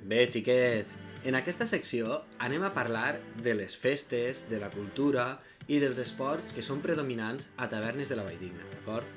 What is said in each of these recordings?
Bé, xiquets, en aquesta secció anem a parlar de les festes, de la cultura i dels esports que són predominants a tavernes de la Valldigna, d'acord?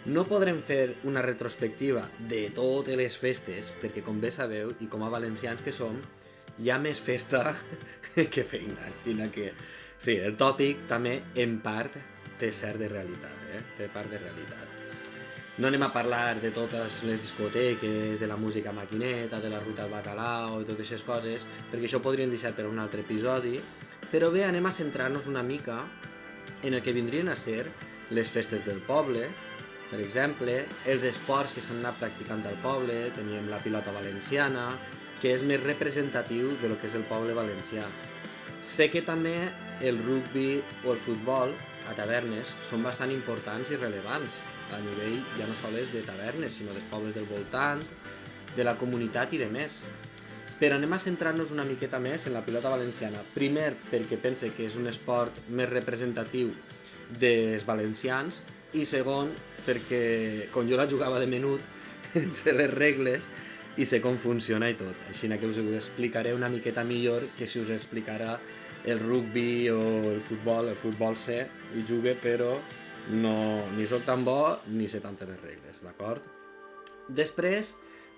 No podrem fer una retrospectiva de totes les festes, perquè com bé sabeu, i com a valencians que som, hi ha més festa que feina. Així que, sí, el tòpic també, en part, té cert de realitat, té part de realitat. No anem a parlar de totes les discoteques, de la música maquineta, de la ruta al bacalao i totes aquestes coses, perquè això ho podríem deixar per un altre episodi, però bé, anem a centrar-nos una mica en el que vindrien a ser les festes del poble, per exemple, els esports que s'han anat practicant al poble, teníem la pilota valenciana, que és més representatiu de lo que és el poble valencià. Sé que també el rugby o el futbol a tavernes són bastant importants i rellevants a nivell ja no sols de tavernes, sinó dels pobles del voltant, de la comunitat i de més. Però anem a centrar-nos una miqueta més en la pilota valenciana. Primer, perquè pense que és un esport més representatiu dels valencians, i segon, perquè com jo la jugava de menut, sé les regles i sé com funciona i tot. Així que us ho explicaré una miqueta millor que si us explicara el rugby o el futbol. El futbol sé i jugue, però no, ni soc tan bo ni sé tantes les regles, d'acord? Després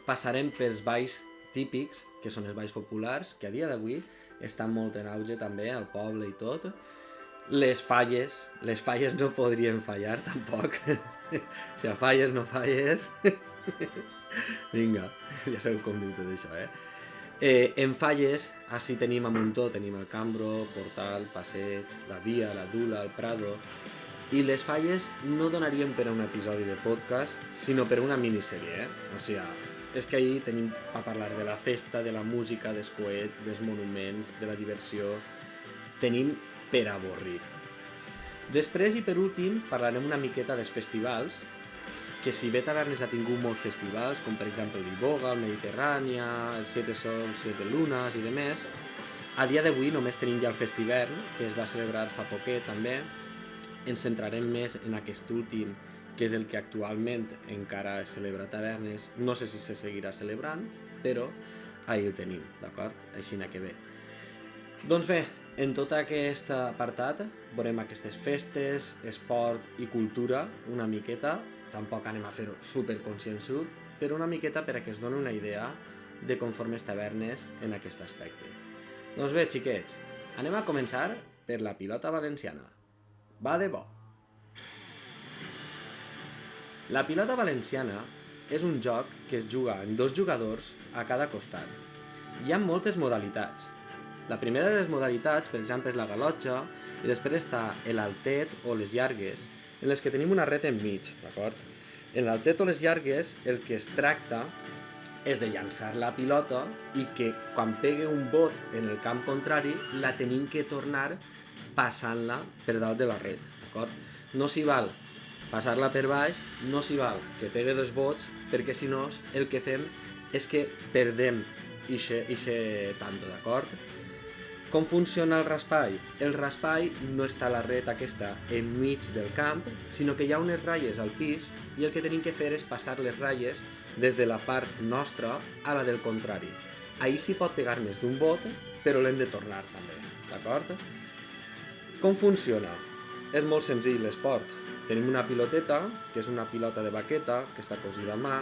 passarem pels balls típics, que són els balls populars, que a dia d'avui estan molt en auge també al poble i tot. Les falles no podrien fallar tampoc. Si falles, no falles. Vinga, ja sabeu com diu tot això, En falles, així tenim a Montó, tenim el Cambro, Portal, Passeig, la Via, la Dula, el Prado, i les falles no donarien per a un episodi de podcast, sinó per a una minissèrie, O sigui, és que ahir tenim a parlar de la festa, de la música, dels coets, dels monuments, de la diversió, tenim per avorrir. Després i per últim parlarem una miqueta dels festivals, que si bé Tavernes ha tingut molts festivals, com per exemple l'Iboga, el Mediterrània, el 7 Sols, 7 Lunes i demés, a dia d'avui només tenim ja el Festivern, que es va celebrar fa poquet també. Ens centrarem més en aquest últim, que és el que actualment encara es celebra a Tavernes. No sé si se seguirà celebrant, però ahí ho tenim, d'acord? Així que bé. Doncs bé, en tot aquest apartat veurem aquestes festes, esport i cultura una miqueta. Tampoc anem a fer-ho superconscienciut, però una miqueta per a que es doni una idea de com formes tavernes en aquest aspecte. Doncs bé, xiquets, anem a començar per la pilota valenciana. Va de bo! La pilota valenciana és un joc que es juga amb 2 jugadors a cada costat. Hi ha moltes modalitats. La primera de les modalitats, per exemple, és la galotxa, i després està l'altet o les llargues, en les que tenim una ret enmig, d'acord? En l'altet o les llargues el que es tracta és de llançar la pilota i que quan pegue un bot en el camp contrari la tenim que tornar passant-la per dalt de la ret, d'acord? No s'hi val passar-la per baix, no s'hi val que pegue 2 bots, perquè si no el que fem és que perdem ixe tanto, d'acord? Com funciona el raspall? El raspall no està a la ret aquesta enmig del camp, sinó que hi ha unes ratlles al pis i el que tenim que fer és passar les ratlles des de la part nostra a la del contrari. Ahir s'hi pot pegar més d'un bot, però l'hem de tornar també, d'acord? Com funciona? És molt senzill l'esport. Tenim una piloteta, que és una pilota de baqueta, que està cosida a mà,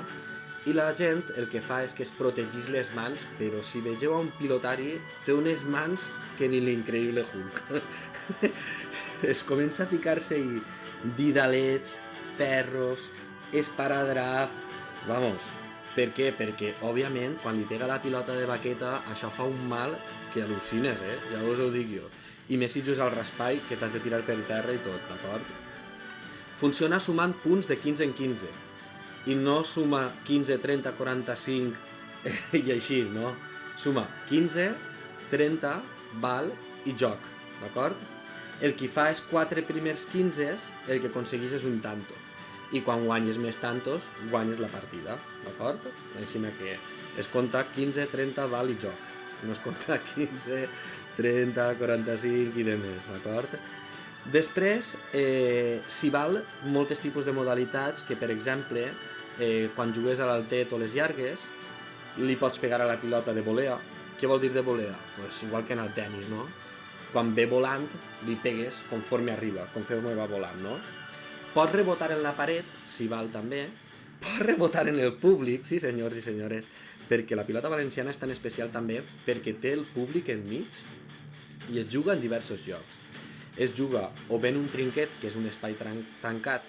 i la gent el que fa és que es protegeix les mans, però si vegeu a un pilotari té unes mans que ni l'increïble Hulk. Es comença a ficar-se-hi didalets, ferros, esparadrap... Vamos, per què? Perquè, òbviament, quan li pega la pilota de baqueta, això fa un mal que al·lucines, Ja us ho dic jo. I més si just al raspall, que t'has de tirar per terra i tot, d'acord? Funciona sumant punts de 15 en 15. I no suma 15, 30, 45 i així, no? Suma 15, 30, val i joc, d'acord? El que fa és 4 primers 15, el que aconseguís és un tanto. I quan guanyes més tantos, guanyes la partida, d'acord? Així que es compta 15, 30, val i joc. No es compta 15, 30, 45 i demés, d'acord? Després, s'hi val molts tipus de modalitats que, per exemple, quan jugues a l'altet o les llargues, li pots pegar a la pilota de volea. Què vol dir de volea? Pues igual que en el tennis, no? Quan ve volant, li pegues conforme arriba, conforme va volant, no? Pot rebotar en la paret, si val també, pot rebotar en el públic, sí senyors i senyores, perquè la pilota valenciana és tan especial també perquè té el públic enmig i es juga en diversos llocs. Es juga o bé en un trinquet, que és un espai tancat,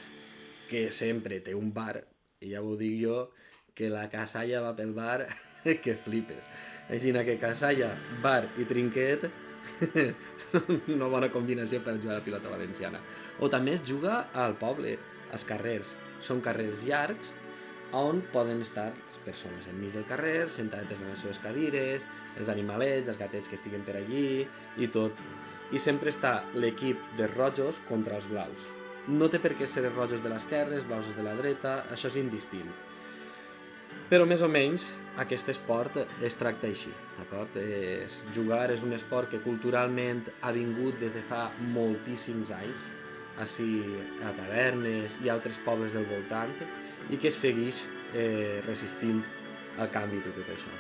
que sempre té un bar, i ja ho dic jo, que la casalla va pel bar, que flipes. Així que casalla, bar i trinquet una bona combinació per jugar a la pilota valenciana. O també es juga al poble, als carrers. Són carrers llargs on poden estar les persones enmig del carrer, sentadetes en les seves cadires, els animalets, els gatets que estiguen per allí i tot. I sempre està l'equip de rojos contra els blaus. No té per què ser els rojos de l'esquerra, els blaus de la dreta, això és indistint. Però més o menys aquest esport es tracta així, d'acord? Jugar és un esport que culturalment ha vingut des de fa moltíssims anys, així a tavernes i altres pobles del voltant, i que segueix resistint al canvi de tot això.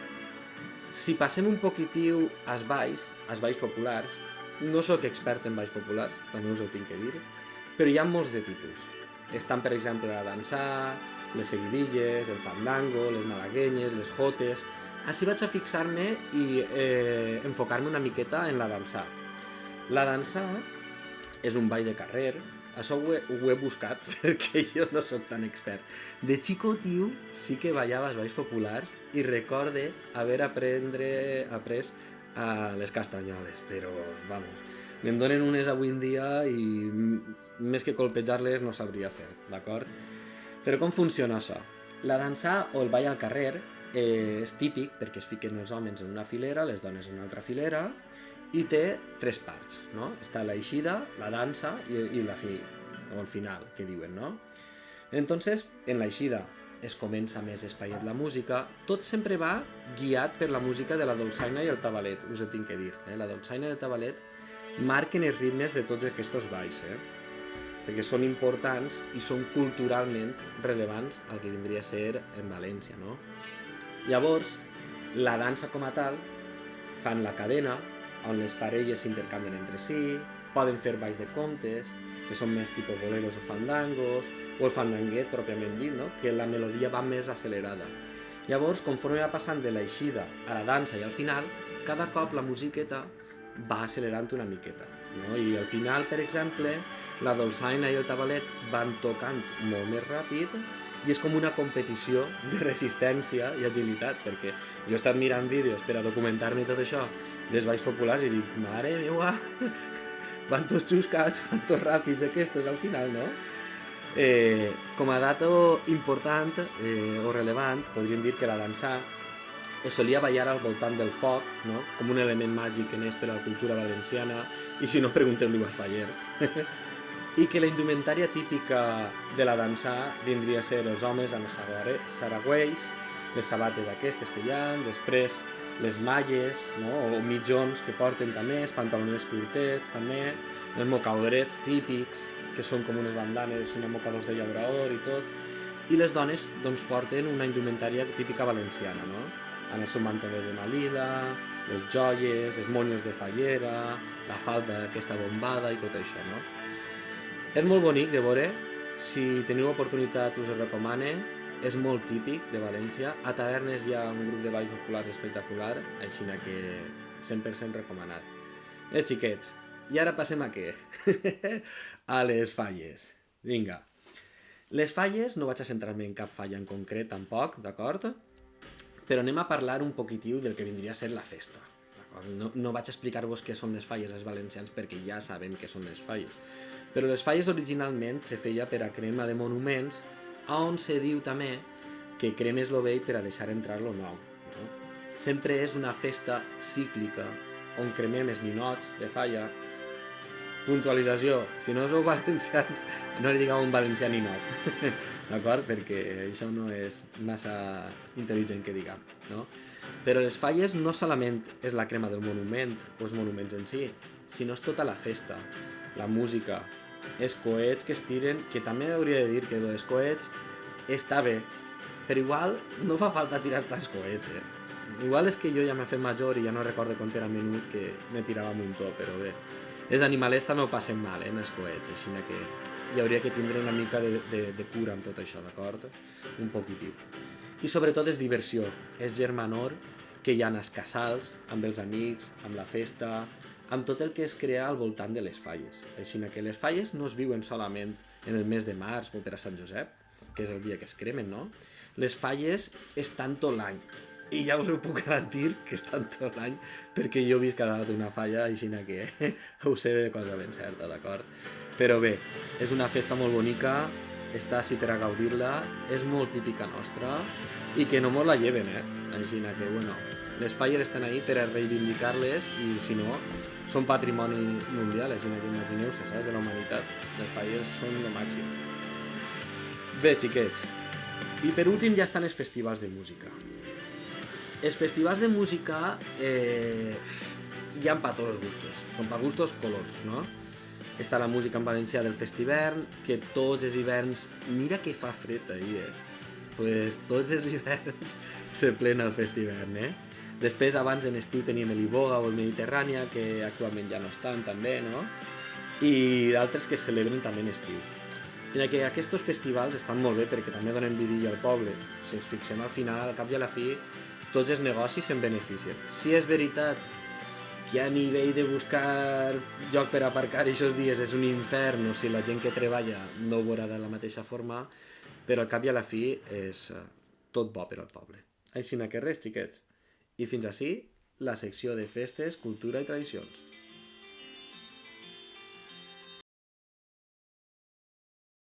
Si passem un poquitiu als balls populars, no sóc expert en balls populars, també us ho tinc que dir, però hi ha molts de tipus. Estan, per exemple, a dansar, les seguidilles, el fandango, les malaguenyes, les jotes. Així vaig a fixar-me i enfocar-me una miqueta en la dansar. La dansar és un ball de carrer. Això ho he buscat perquè jo no sóc tan expert. De xicotiu sí que ballava els balls populars i recorde haver après les castanyoles, però, vamos, me'n donen unes avui en dia i més que colpejar-les no sabria fer, d'acord? Però com funciona això? La dansa o el ball al carrer és típic perquè es fiquen els homes en una filera, les dones en una altra filera, i té 3 parts, no? Està l'eixida, la dansa i la fi, o el final, que diuen, no? Entonces, en l'eixida es comença més espaiet la música, tot sempre va guiat per la música de la dolçaina i el tabalet, us ho tinc que dir. La dolçaina i el tabalet marquen els ritmes de tots aquests balls, perquè són importants i són culturalment rellevants al que vindria a ser en València, no? Llavors, la dansa com a tal, fan la cadena, on les parelles s'intercanvien entre si, poden fer balls de comptes, que són més tipus boleros o fandangos, o el fandanguet pròpiament dit, no? Que la melodia va més accelerada. Llavors, conforme va passant de l'eixida a la dansa i al final, cada cop la musiqueta va accelerant una miqueta, no? I al final, per exemple, la dolçaina i el tabalet van tocant molt més ràpid i és com una competició de resistència i agilitat, perquè jo he estat mirant vídeos per a documentar-me tot això dels balls populars i dic, mare meua, van tots xuscats, van tots ràpids aquests al final, no? Com a dato important o relevant, podríem dir que la dansa es solia ballar al voltant del foc, no? Com un element màgic que n'és per a la cultura valenciana, i si no, pregunteu-li als fallers. I que la indumentària típica de la dansa vindria a ser els homes amb els saragüells, les sabates aquestes que hi ha, després les malles, no? O mitjons que porten també, els pantalonets curtets també, els mocadorets típics, que són com unes bandanes, uns mocadors de llaurador i tot, i les dones doncs, porten una indumentària típica valenciana, no? Amb el seu mantonet de malila, les joies, els monyos de fallera, la falda aquesta bombada i tot això, no? És molt bonic de veure, si teniu oportunitat us ho recomane, és molt típic de València, a tavernes hi ha un grup de balls populars espectacular, així que 100% recomanat. Xiquets, i ara passem a què? A les falles. Vinga. Les falles, no vaig a centrar-me en cap falla en concret tampoc, d'acord? Però anem a parlar un poquitiu del que vindria a ser la festa. No vaig explicar-vos què són les falles als valencians perquè ja sabem què són les falles. Però les falles originalment se feia per a crema de monuments, on se diu també que cremes lo vell per a deixar entrar lo nou. No? Sempre és una festa cíclica on cremem els ninots de falla. Puntualització, si no sou valencians, no li digueu un valencià ninot, d'acord? Perquè això no és massa intel·ligent que diguem, no? Però les falles no solament és la crema del monument o els monuments en si, sinó és tota la festa, la música, els coets que es tiren, que també hauria de dir que els coets està bé, però igual no fa falta tirar tants coets, Igual és que jo ja m'he fet major i ja no recordo quan era menut que me tirava un muntó, però bé. Els animalets també ho passen mal, en els coets, així que hi hauria que tindre una mica de cura amb tot això, d'acord? Un poquitiu. I sobretot és diversió, és germanor que hi ha als casals, amb els amics, amb la festa, amb tot el que es crea al voltant de les falles. Així que les falles no es viuen solament en el mes de març o per a Sant Josep, que és el dia que es cremen, no? Les falles estan tot l'any. I ja us ho puc garantir que estan tot l'any perquè jo visc a dalt d'una falla, així que ho sé de cosa ben certa, d'acord? Però bé, és una festa molt bonica, està així per a gaudir-la, és molt típica nostra i que no mos la lleven, Així que, bueno, les falles estan ahí per a reivindicar-les i, si no, són patrimoni mundial, així que imagineu-se, saps, de la humanitat. Les falles són el màxim. Bé, xiquets, i per últim ja estan els festivals de música. Els festivals de música hi ha per tots els gustos, com per gustos colors, no? Està la música en valencià del Festivern, que tots els hiverns... Mira que fa fred ahir, Pues tots els hiverns se plena el Festivern, Després, abans en estiu teníem l'Iboga o el Mediterrània, que actualment ja no estan també, no? I d'altres que es celebren també en estiu. O sigui que aquests festivals estan molt bé perquè també donen vidilla al poble. Si ens fixem al final, al cap i a la fi, tots els negocis se'n beneficien. Si és veritat que a nivell de buscar lloc per aparcar aquests dies és un infern, o si la gent que treballa no ho veurà de la mateixa forma, però al cap i a la fi és tot bo per al poble. Així que res, xiquets. I fins ací la secció de festes, cultura i tradicions.